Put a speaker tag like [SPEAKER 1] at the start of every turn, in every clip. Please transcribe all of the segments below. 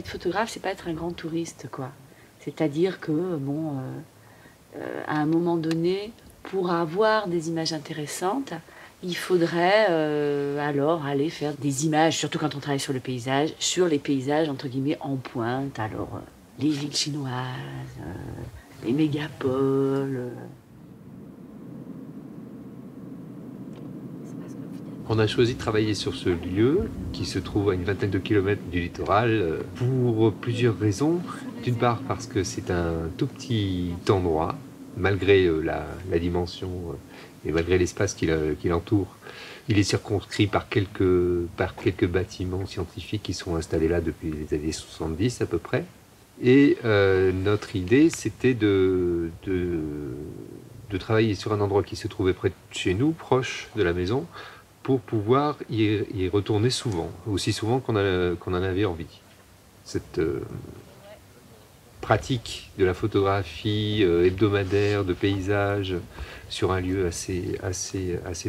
[SPEAKER 1] être photographe, c'est pas être un grand touriste, quoi. C'est-à-dire que, bon, à un moment donné, pour avoir des images intéressantes, il faudrait alors aller faire des images, surtout quand on travaille sur le paysage, sur les paysages entre guillemets en pointe. Alors les villes chinoises, les mégapoles.
[SPEAKER 2] On a choisi de travailler sur ce lieu qui se trouve à une vingtaine de kilomètres du littoral pour plusieurs raisons. D'une part parce que c'est un tout petit endroit, malgré la dimension et malgré l'espace qui l'entoure. Il est circonscrit par quelques bâtiments scientifiques qui sont installés là depuis les années 70 à peu près. Et notre idée, c'était de travailler sur un endroit qui se trouvait près de chez nous, proche de la maison, pour pouvoir y retourner souvent, aussi souvent qu'on en avait envie. Cette pratique de la photographie hebdomadaire, de paysage, sur un lieu assez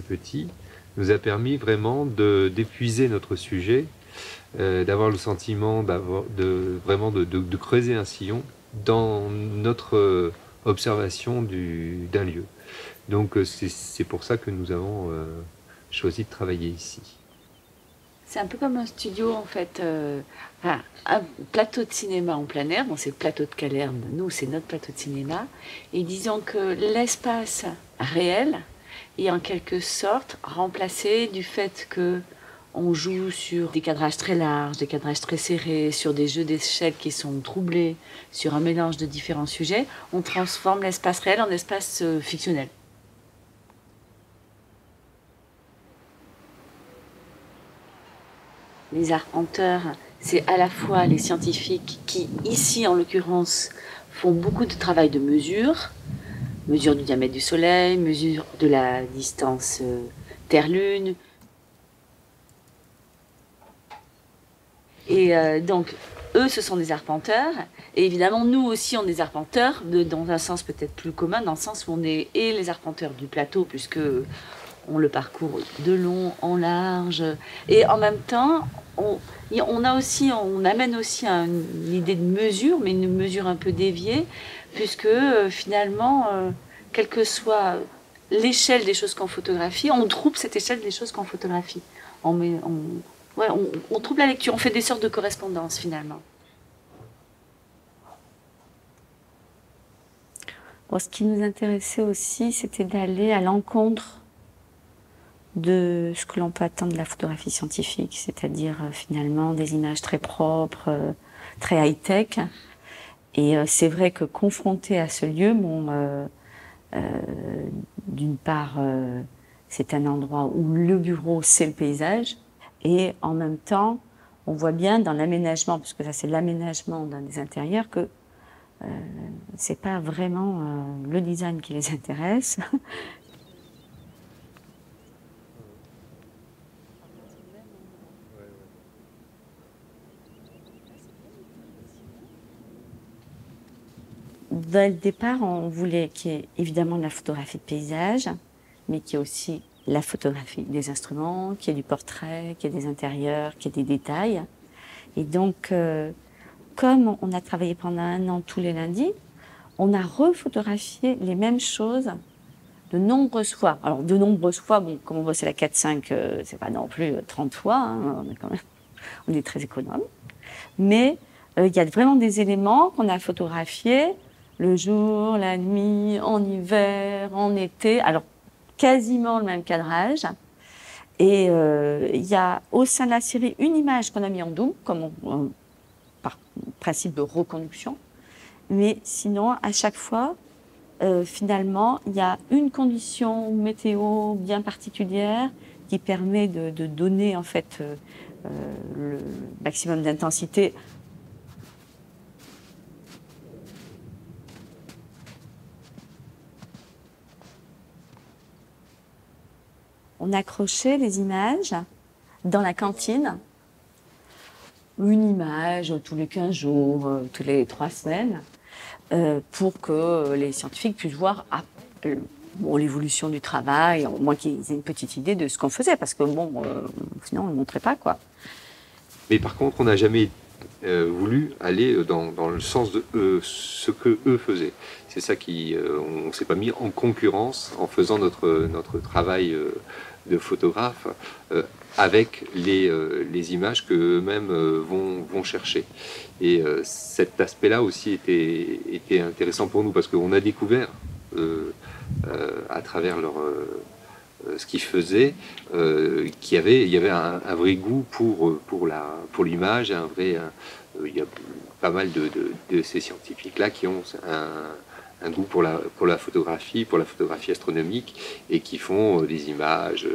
[SPEAKER 2] petit, nous a permis vraiment d'épuiser notre sujet, d'avoir le sentiment de creuser un sillon dans notre observation d'un lieu. Donc c'est pour ça que nous avons choisi de travailler ici.
[SPEAKER 1] C'est un peu comme un studio en fait, un plateau de cinéma en plein air. Bon, c'est le plateau de Calerne, nous c'est notre plateau de cinéma. Et disons que l'espace réel est en quelque sorte remplacé du fait que on joue sur des cadrages très larges, des cadrages très serrés, sur des jeux d'échelle qui sont troublés, sur un mélange de différents sujets. On transforme l'espace réel en espace fictionnel. Les arpenteurs, c'est à la fois les scientifiques qui, ici en l'occurrence, font beaucoup de travail de mesure du diamètre du Soleil, mesure de la distance Terre-Lune. Et donc, eux, ce sont des arpenteurs. Et évidemment, nous aussi, on est des arpenteurs, dans un sens peut-être plus commun, dans le sens où on est et les arpenteurs du plateau, puisque on le parcourt de long en large. Et en même temps, on amène aussi une idée de mesure, mais une mesure un peu déviée, puisque finalement, quelle que soit l'échelle des choses qu'on photographie, on trouve cette échelle des choses qu'on photographie. On trouve la lecture, on fait des sortes de correspondances finalement. Bon, ce qui nous intéressait aussi, c'était d'aller à l'encontre de ce que l'on peut attendre de la photographie scientifique, c'est-à-dire finalement des images très propres, très high-tech. Et c'est vrai que confronté à ce lieu, d'une part, c'est un endroit où le bureau, c'est le paysage, et en même temps, on voit bien dans l'aménagement, parce que ça c'est l'aménagement dans les intérieurs, que c'est pas vraiment le design qui les intéresse. Dès le départ, on voulait qu'il y ait évidemment de la photographie de paysage, mais qu'il y ait aussi la photographie des instruments, qu'il y ait du portrait, qu'il y ait des intérieurs, qu'il y ait des détails. Et donc, comme on a travaillé pendant 1 an tous les lundis, on a refotographié les mêmes choses de nombreuses fois. Alors, de nombreuses fois, bon, comme on voit, c'est la 4-5, c'est pas non plus 30 fois, hein, on est très économe. Mais il y a vraiment des éléments qu'on a photographiés le jour, la nuit, en hiver, en été. Alors, quasiment le même cadrage. Et il y a au sein de la série une image qu'on a mis en double, par principe de reconduction. Mais sinon, à chaque fois, finalement, il y a une condition météo bien particulière qui permet de donner en fait le maximum d'intensité. On accrochait les images dans la cantine, une image tous les 15 jours, tous les 3 semaines, pour que les scientifiques puissent voir l'évolution du travail, au moins qu'ils aient une petite idée de ce qu'on faisait, parce que sinon on ne montrait pas, quoi.
[SPEAKER 2] Mais par contre, on n'a jamais voulu aller dans le sens de ce que eux faisaient. C'est ça qui, on ne s'est pas mis en concurrence en faisant notre travail de photographe avec les images qu'eux-mêmes vont chercher. Et cet aspect-là aussi était intéressant pour nous parce qu'on a découvert à travers ce qu'ils faisaient, il y avait un vrai goût pour l'image, il y a pas mal de ces scientifiques-là qui ont un goût pour la photographie astronomique, et qui font des images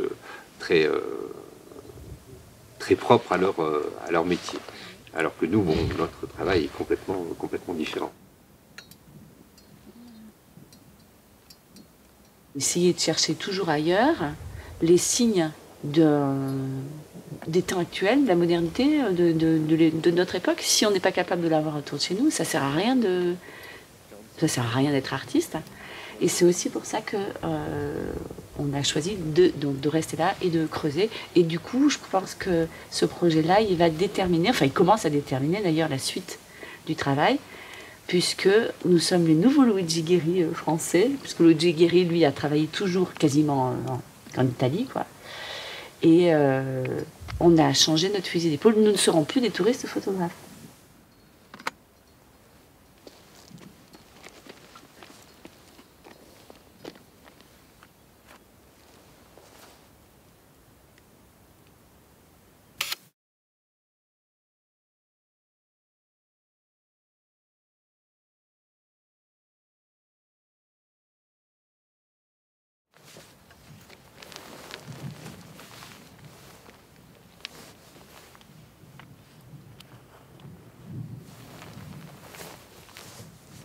[SPEAKER 2] très, très propres à leur métier. Alors que nous, bon, notre travail est complètement différent.
[SPEAKER 3] Essayer de chercher toujours ailleurs les signes des temps actuels, de la modernité, de notre époque. Si on n'est pas capable de l'avoir autour de chez nous, ça sert à rien d'être artiste. Et c'est aussi pour ça que on a choisi de rester là et de creuser. Et du coup, je pense que ce projet-là, il va déterminer, enfin il commence à déterminer d'ailleurs la suite du travail, puisque nous sommes les nouveaux Luigi Guerri français, puisque Luigi Guerri, lui, a travaillé toujours quasiment en Italie, quoi. Et on a changé notre fusil d'épaule. Nous ne serons plus des touristes photographes.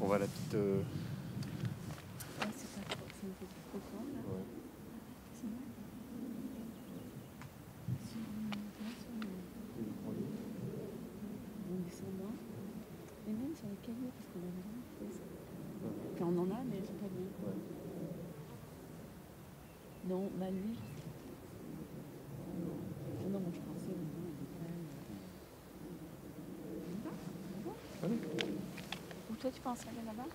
[SPEAKER 4] On voit la petite...
[SPEAKER 3] Ah, c'est pas trop, c'est un peu trop fort, là.
[SPEAKER 4] Ouais.
[SPEAKER 3] C'est bon. En descendant. Et même sur les cailloux, parce qu'on a vraiment fait ça. Enfin, on en a, mais elles sont pas bien.
[SPEAKER 4] Ouais.
[SPEAKER 3] Non, bah lui, non, moi je pensais au moins à des
[SPEAKER 4] Allez.
[SPEAKER 3] Ou toi, tu penses aller là-bas,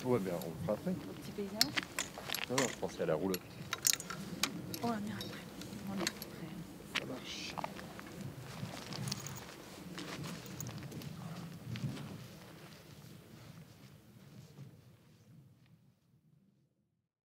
[SPEAKER 4] Ouais, mais on le fera après.
[SPEAKER 3] au petit paysage?
[SPEAKER 4] Non, je pensais à la roulotte.
[SPEAKER 3] Oh, merde.